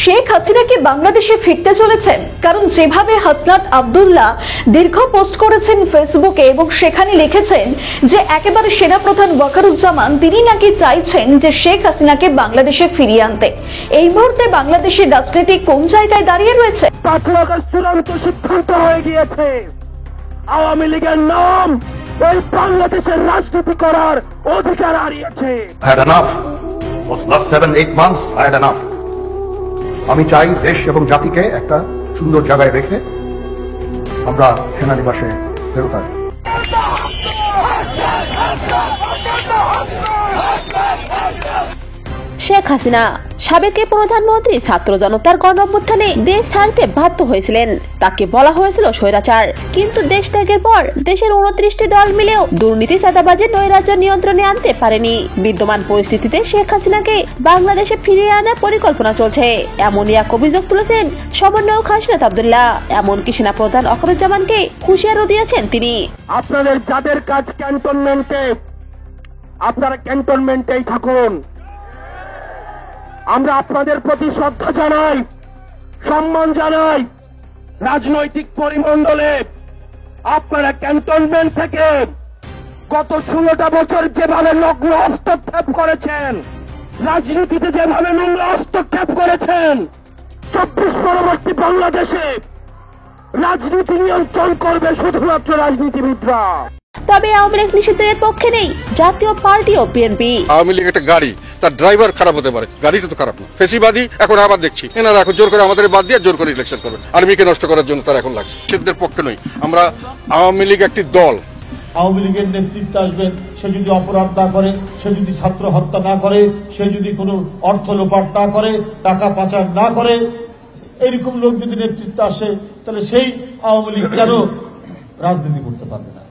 শেখ হাসিনা কি বাংলাদেশে ফিরতে চলেছেন? কারণ যেভাবে হাসনাত আব্দুল্লাহ দীর্ঘ পোস্ট করেছেন ফেসবুকে এবং সেখানে লিখেছেন যে একেবারে সেনাপ্রধান ওয়াকারুজ্জামান তিনি নাকি চাইছেন যে শেখ হাসিনাকে বাংলাদেশে ফিরিয়ে আনতে। এই মুহূর্তে বাংলাদেশের রাজনীতি কোন জায়গায় দাঁড়িয়ে রয়েছে? 5 আগস্ট চূড়ান্ত সিদ্ধান্ত হয়ে গিয়েছে, আওয়ামী লীগের নাম এই বাংলাদেশের রাজনীতি করার অধিকার হারিয়েছে। I had enough. Was last 7-8 months I had enough. আমি চাই দেশ এবং জাতিকে একটা সুন্দর জায়গায় রেখে আমরা সেনানিবাসে ফেরত আসি। শেখ হাসিনা সাবেক প্রধানমন্ত্রী ছাত্র জনতার গণঅভ্যুত্থানে দেশ ছাড়তে বাধ্য হয়েছিলেন। তাকে বলা হয়েছিল স্বৈরাচার, কিন্তু দেশ ত্যাগের পর দেশের 29টি দল মিলেও দুর্নীতি চাঁদাবাজি নৈরাজ্য নিয়ন্ত্রণে আনতে পারেনি। বিদ্যমান পরিস্থিতিতে শেখ হাসিনাকে বাংলাদেশে ফিরিয়ে আনার পরিকল্পনা চলছে, এমনই এক অভিযোগ তুলেছেন সমন্বয়ক হাসনাত আব্দুল্লাহ। এমনকি সেনাপ্রধান ওয়াকারুজ্জামানকে হুঁশিয়ারও দিয়েছেন তিনি। আপনাদের যাদের কাজ ক্যান্টনমেন্টে, আপনারা ক্যান্টনমেন্টেই থাকুন। আমরা আপনাদের প্রতি শ্রদ্ধা জানাই, সম্মান জানাই। রাজনৈতিক পরিমণ্ডলে আপনারা ক্যান্টনমেন্ট থেকে গত 16টা বছর যেভাবে নগ্ন হস্তক্ষেপ করেছেন, রাজনীতিতে যেভাবে নোংরা হস্তক্ষেপ করেছেন, 24 পরবর্তী বাংলাদেশে রাজনীতি নিয়ন্ত্রণ করবে শুধুমাত্র রাজনীতিবিদরা। তবে আওয়ামী লীগ নিষিদ্ধ এর পক্ষে নেই জাতীয় পার্টি ও বিএনপি। আওয়ামী লীগ একটা গাড়ি, তার ড্রাইভার খারাপ হতে পারে, গাড়িটা তো খারাপ না। ফেসিবাদী এখন আবার দেখছি এনারা এখন জোর করে আমাদের বাদ দিয়ে জোর করে ইলেকশন করবেন, আর্মিকে নষ্ট করার জন্য তারা এখন লাগছে। নিষিদ্ধের পক্ষে নই আমরা। আওয়ামী লীগ একটি দল, আওয়ামী লীগের নেতৃত্বে আসবেন, সে যদি অপরাধ না করে, সে যদি ছাত্র হত্যা না করে, সে যদি কোনো অর্থ লোপাট না করে, টাকা পাচার না করে, এরকম লোক যদি নেতৃত্বে আসে তাহলে সেই আওয়ামী লীগ কেন রাজনীতি করতে পারবে না?